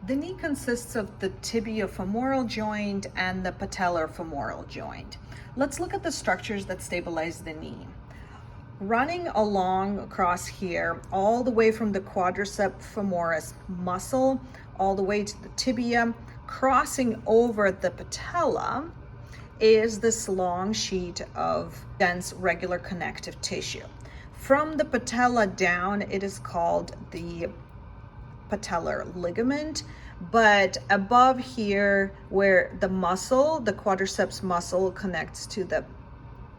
The knee consists of the tibiofemoral joint and the patellofemoral joint. Let's look at the structures that stabilize the knee. Running along across here, all the way from the quadriceps femoris muscle, all the way to the tibia, crossing over the patella, is this long sheet of dense regular connective tissue. From the patella down, it is called the patellar ligament, but above here where the muscle, the quadriceps muscle, connects to the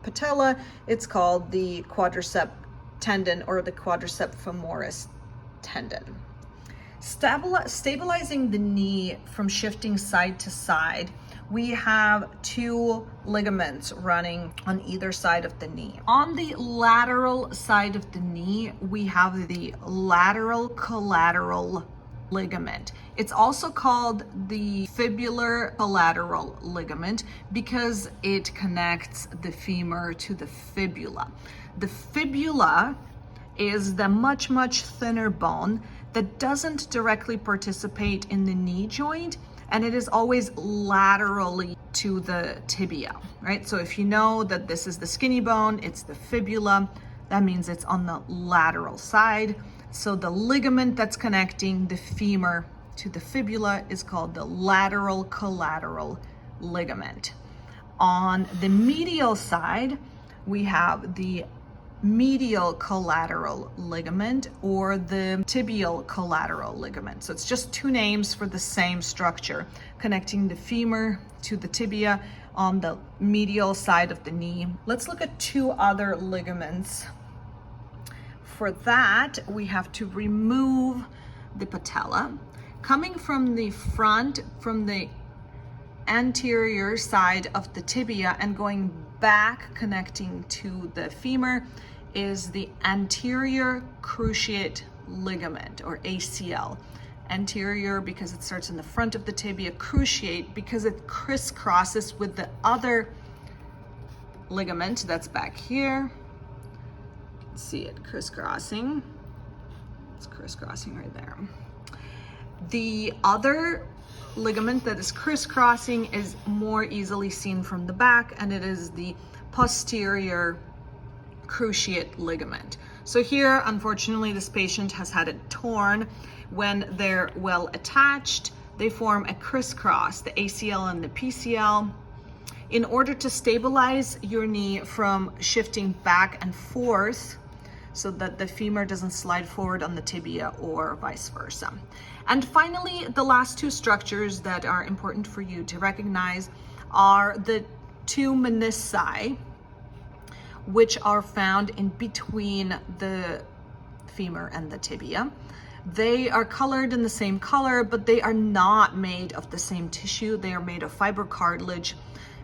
patella, it's called the quadriceps tendon or the quadriceps femoris tendon. Stabilizing the knee from shifting side to side, we have two ligaments running on either side of the knee. On the lateral side of the knee, we have the lateral collateral ligament. It's also called the fibular collateral ligament because it connects the femur to the fibula. The fibula is the much thinner bone that doesn't directly participate in the knee joint, and it is always laterally to the tibia, right? So if you know that this is the skinny bone, it's the fibula, that means it's on the lateral side. So the ligament that's connecting the femur to the fibula is called the lateral collateral ligament. On the medial side, we have the medial collateral ligament or the tibial collateral ligament. So it's just two names for the same structure, connecting the femur to the tibia on the medial side of the knee. Let's look at two other ligaments. For that, we have to remove the patella. Coming from the front, from the anterior side of the tibia and going back connecting to the femur is the anterior cruciate ligament or ACL. Anterior because it starts in the front of the tibia, cruciate because it crisscrosses with the other ligament that's back here. See it crisscrossing. It's crisscrossing right there. The other ligament that is crisscrossing is more easily seen from the back, and it is the posterior cruciate ligament. So here, unfortunately, this patient has had it torn. When they're well attached, they form a crisscross, the ACL and the PCL. In order to stabilize your knee from shifting back and forth, so that the femur doesn't slide forward on the tibia or vice versa. And finally, the last two structures that are important for you to recognize are the two menisci, which are found in between the femur and the tibia. They are colored in the same color, but they are not made of the same tissue. They are made of fibrocartilage,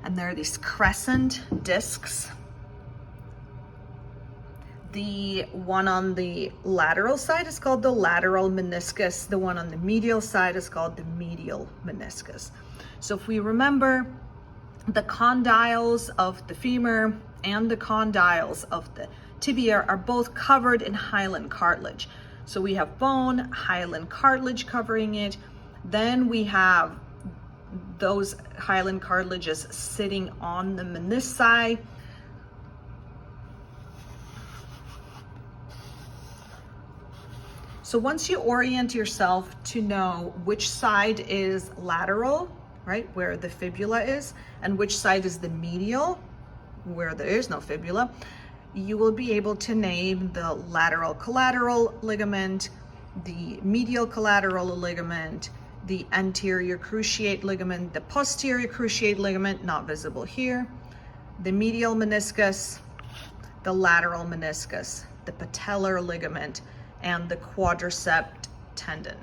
and there are these crescent discs. The one on the lateral side is called the lateral meniscus. The one on the medial side is called the medial meniscus. So if we remember, the condyles of the femur and the condyles of the tibia are both covered in hyaline cartilage. So we have bone, hyaline cartilage covering it. Then we have those hyaline cartilages sitting on the menisci. So once you orient yourself to know which side is lateral, right, where the fibula is, and which side is the medial, where there is no fibula, you will be able to name the lateral collateral ligament, the medial collateral ligament, the anterior cruciate ligament, the posterior cruciate ligament, not visible here, the medial meniscus, the lateral meniscus, the patellar ligament, and the quadriceps tendon.